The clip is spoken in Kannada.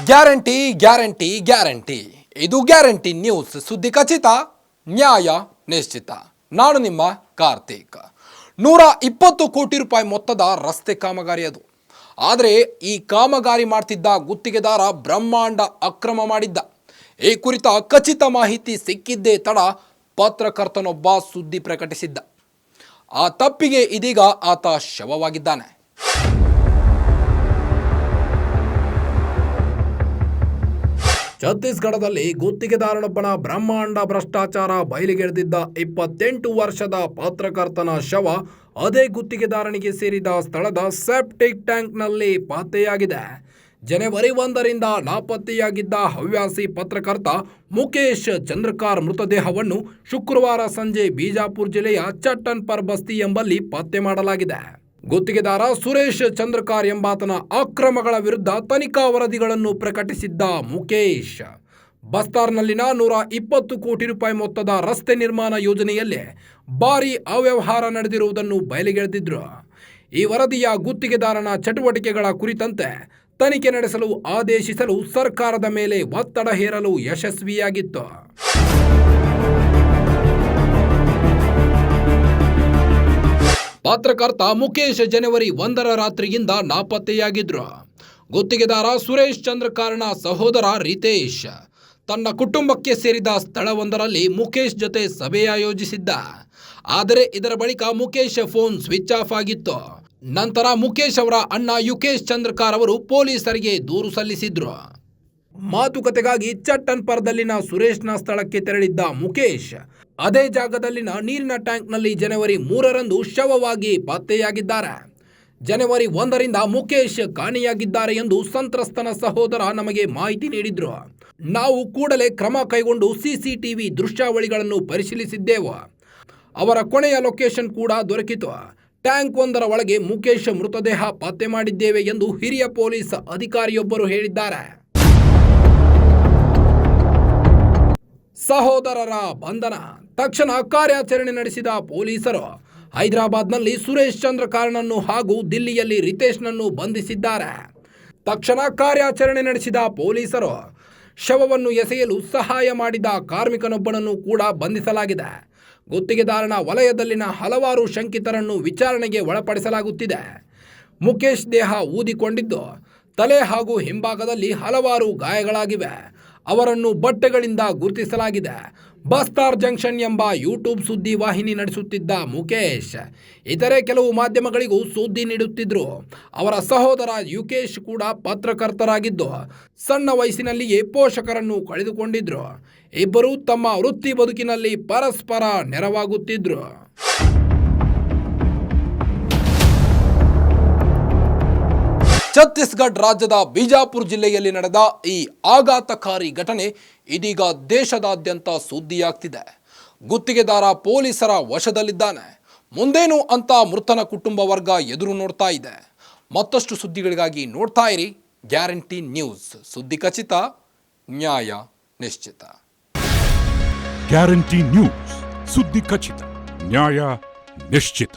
ಗ್ಯಾರಂಟಿ ಗ್ಯಾರಂಟಿ ಗ್ಯಾರಂಟಿ ಇದು ಗ್ಯಾರಂಟಿ ನ್ಯೂಸ್. ಸುದ್ದಿ ಖಚಿತ, ನ್ಯಾಯ ನಿಶ್ಚಿತ. ನಾನು ನಿಮ್ಮ ಕಾರ್ತಿಕ್. 120 ಕೋಟಿ ರೂಪಾಯಿ ಮೊತ್ತದ ರಸ್ತೆ ಕಾಮಗಾರಿ ಅದು. ಆದರೆ ಈ ಕಾಮಗಾರಿ ಮಾಡ್ತಿದ್ದ ಗುತ್ತಿಗೆದಾರ ಬ್ರಹ್ಮಾಂಡ ಅಕ್ರಮ ಮಾಡಿದ್ದ. ಈ ಕುರಿತ ಖಚಿತ ಮಾಹಿತಿ ಸಿಕ್ಕಿದ್ದೇ ತಡ ಪತ್ರಕರ್ತನೊಬ್ಬ ಸುದ್ದಿ ಪ್ರಕಟಿಸಿದ್ದ. ಆ ತಪ್ಪಿಗೆ ಇದೀಗ ಆತ ಶವವಾಗಿದ್ದಾನೆ. ಛತ್ತೀಸ್ಗಢದಲ್ಲಿ ಗುತ್ತಿಗೆದಾರನೊಬ್ಬನ ಬ್ರಹ್ಮಾಂಡ ಭ್ರಷ್ಟಾಚಾರ ಬಯಲಿಗೆಳೆದಿದ್ದ 28 ವರ್ಷದ ಪತ್ರಕರ್ತನ ಶವ ಅದೇ ಗುತ್ತಿಗೆದಾರನಿಗೆ ಸೇರಿದ ಸ್ಥಳದ ಸೆಪ್ಟಿಕ್ ಟ್ಯಾಂಕ್ನಲ್ಲಿ ಪತ್ತೆಯಾಗಿದೆ. ಜನವರಿ 1ರಿಂದ ನಾಪತ್ತೆಯಾಗಿದ್ದ ಹವ್ಯಾಸಿ ಪತ್ರಕರ್ತ ಮುಕೇಶ್ ಚಂದ್ರಕಾರ್ ಮೃತದೇಹವನ್ನು ಶುಕ್ರವಾರ ಸಂಜೆ ಬಿಜಾಪುರ ಜಿಲ್ಲೆಯ ಚಟ್ಟನ್ಪರ್ ಬಸ್ತಿ ಎಂಬಲ್ಲಿ ಪತ್ತೆ ಮಾಡಲಾಗಿದೆ. ಗುತ್ತಿಗೆದಾರ ಸುರೇಶ್ ಚಂದ್ರಕಾರ್ ಎಂಬಾತನ ಅಕ್ರಮಗಳ ವಿರುದ್ಧ ತನಿಖಾ ವರದಿಗಳನ್ನು ಪ್ರಕಟಿಸಿದ್ದ ಮುಕೇಶ್ ಬಸ್ತಾರ್ನಲ್ಲಿನ 120 ಕೋಟಿ ರೂಪಾಯಿ ಮೊತ್ತದ ರಸ್ತೆ ನಿರ್ಮಾಣ ಯೋಜನೆಯಲ್ಲಿ ಭಾರೀ ಅವ್ಯವಹಾರ ನಡೆದಿರುವುದನ್ನು ಬಯಲಿಗೆಳೆದಿದ್ರು. ಈ ವರದಿಯ ಗುತ್ತಿಗೆದಾರನ ಚಟುವಟಿಕೆಗಳ ಕುರಿತಂತೆ ತನಿಖೆ ನಡೆಸಲು ಆದೇಶಿಸಲು ಸರ್ಕಾರದ ಮೇಲೆ ಒತ್ತಡ ಹೇರಲು ಯಶಸ್ವಿಯಾಗಿತ್ತು. ಪತ್ರಕರ್ತ ಮುಕೇಶ್ ಜನವರಿ 1ರ ರಾತ್ರಿಯಿಂದ ನಾಪತ್ತೆಯಾಗಿದ್ರು. ಗುತ್ತಿಗೆದಾರ ಸುರೇಶ್ ಚಂದ್ರಕಾರ್ನ ಸಹೋದರ ರಿತೇಶ್ ತನ್ನ ಕುಟುಂಬಕ್ಕೆ ಸೇರಿದ ಸ್ಥಳವೊಂದರಲ್ಲಿ ಮುಕೇಶ್ ಜೊತೆ ಸಭೆ ಆಯೋಜಿಸಿದ್ದ. ಆದರೆ ಇದರ ಬಳಿಕ ಮುಕೇಶ್ ಫೋನ್ ಸ್ವಿಚ್ ಆಫ್ ಆಗಿತ್ತು. ನಂತರ ಮುಕೇಶ್ ಅವರ ಅಣ್ಣ ಯುಕೇಶ್ ಚಂದ್ರಕಾರ್ ಅವರು ಪೊಲೀಸರಿಗೆ ದೂರು ಸಲ್ಲಿಸಿದ್ರು. ಮಾತುಕತೆಗಾಗಿ ಚಟ್ಟನ್ಪರ್ದಲ್ಲಿನ ಸುರೇಶ್ನ ಸ್ಥಳಕ್ಕೆ ತೆರಳಿದ್ದ ಮುಕೇಶ್ ಅದೇ ಜಾಗದಲ್ಲಿನ ನೀರಿನ ಟ್ಯಾಂಕ್ನಲ್ಲಿ ಜನವರಿ 3ರಂದು ಶವವಾಗಿ ಪತ್ತೆಯಾಗಿದ್ದಾರೆ. ಜನವರಿ 1ರಿಂದ ಮುಕೇಶ್ ಕಾಣೆಯಾಗಿದ್ದಾರೆ ಎಂದು ಸಂತ್ರಸ್ತನ ಸಹೋದರ ನಮಗೆ ಮಾಹಿತಿ ನೀಡಿದ್ರು. ನಾವು ಕೂಡಲೇ ಕ್ರಮ ಕೈಗೊಂಡು ಸಿಸಿಟಿವಿ ದೃಶ್ಯಾವಳಿಗಳನ್ನು ಪರಿಶೀಲಿಸಿದ್ದೆವು. ಅವರ ಕೊನೆಯ ಲೊಕೇಶನ್ ಕೂಡ ದೊರಕಿತು. ಟ್ಯಾಂಕ್ ಒಂದರ ಒಳಗೆ ಮುಕೇಶ್ ಮೃತದೇಹ ಪತ್ತೆ ಮಾಡಿದ್ದೇವೆ ಎಂದು ಹಿರಿಯ ಪೊಲೀಸ್ ಅಧಿಕಾರಿಯೊಬ್ಬರು ಹೇಳಿದ್ದಾರೆ. ಸಹೋದರರ ಬಂಧನ. ತಕ್ಷಣ ಕಾರ್ಯಾಚರಣೆ ನಡೆಸಿದ ಪೊಲೀಸರು ಹೈದರಾಬಾದ್ನಲ್ಲಿ ಸುರೇಶ್ ಚಂದ್ರಕಾರ್ನನ್ನು ಹಾಗೂ ದಿಲ್ಲಿಯಲ್ಲಿ ರಿತೇಶ್ನನ್ನು ಬಂಧಿಸಿದ್ದಾರೆ. ತಕ್ಷಣ ಕಾರ್ಯಾಚರಣೆ ನಡೆಸಿದ ಪೊಲೀಸರು ಶವವನ್ನು ಎಸೆಯಲು ಸಹಾಯ ಮಾಡಿದ ಕಾರ್ಮಿಕನೊಬ್ಬನನ್ನು ಕೂಡ ಬಂಧಿಸಲಾಗಿದೆ. ಗುತ್ತಿಗೆದಾರನ ವಲಯದಲ್ಲಿನ ಹಲವಾರು ಶಂಕಿತರನ್ನು ವಿಚಾರಣೆಗೆ ಒಳಪಡಿಸಲಾಗುತ್ತಿದೆ. ಮುಕೇಶ್ ದೇಹ ಊದಿಕೊಂಡಿದ್ದು ತಲೆ ಹಾಗೂ ಹಿಂಭಾಗದಲ್ಲಿ ಹಲವಾರು ಗಾಯಗಳಾಗಿವೆ. ಅವರನ್ನು ಬಟ್ಟೆಗಳಿಂದ ಗುರುತಿಸಲಾಗಿದೆ. ಬಸ್ತಾರ್ ಜಂಕ್ಷನ್ ಎಂಬ ಯೂಟ್ಯೂಬ್ ಸುದ್ದಿ ವಾಹಿನಿ ನಡೆಸುತ್ತಿದ್ದ ಮುಕೇಶ್ ಇತರೆ ಕೆಲವು ಮಾಧ್ಯಮಗಳಿಗೂ ಸುದ್ದಿ ನೀಡುತ್ತಿದ್ದರು. ಅವರ ಸಹೋದರ ಯುಕೇಶ್ ಕೂಡ ಪತ್ರಕರ್ತರಾಗಿದ್ದು ಸಣ್ಣ ವಯಸ್ಸಿನಲ್ಲಿಯೇ ಪೋಷಕರನ್ನು ಕಳೆದುಕೊಂಡಿದ್ರು. ಇಬ್ಬರು ತಮ್ಮ ವೃತ್ತಿ ಬದುಕಿನಲ್ಲಿ ಪರಸ್ಪರ ನೆರವಾಗುತ್ತಿದ್ರು. ಛತ್ತೀಸ್ಗಢ ರಾಜ್ಯದ ಬಿಜಾಪುರ ಜಿಲ್ಲೆಯಲ್ಲಿ ನಡೆದ ಈ ಆಘಾತಕಾರಿ ಘಟನೆ ಇದೀಗ ದೇಶದಾದ್ಯಂತ ಸುದ್ದಿಯಾಗ್ತಿದೆ. ಗುತ್ತಿಗೆದಾರ ಪೊಲೀಸರ ವಶದಲ್ಲಿದ್ದಾನೆ. ಮುಂದೇನು ಅಂತ ಮೃತನ ಕುಟುಂಬ ವರ್ಗ ಎದುರು ನೋಡ್ತಾ ಇದೆ. ಮತ್ತಷ್ಟು ಸುದ್ದಿಗಳಿಗಾಗಿ ನೋಡ್ತಾ ಇರಿ ಗ್ಯಾರಂಟಿ ನ್ಯೂಸ್. ಸುದ್ದಿ ಖಚಿತ, ನ್ಯಾಯ ನಿಶ್ಚಿತ. ಗ್ಯಾರಂಟಿ ನ್ಯೂಸ್, ಸುದ್ದಿ ಖಚಿತ, ನ್ಯಾಯ ನಿಶ್ಚಿತ.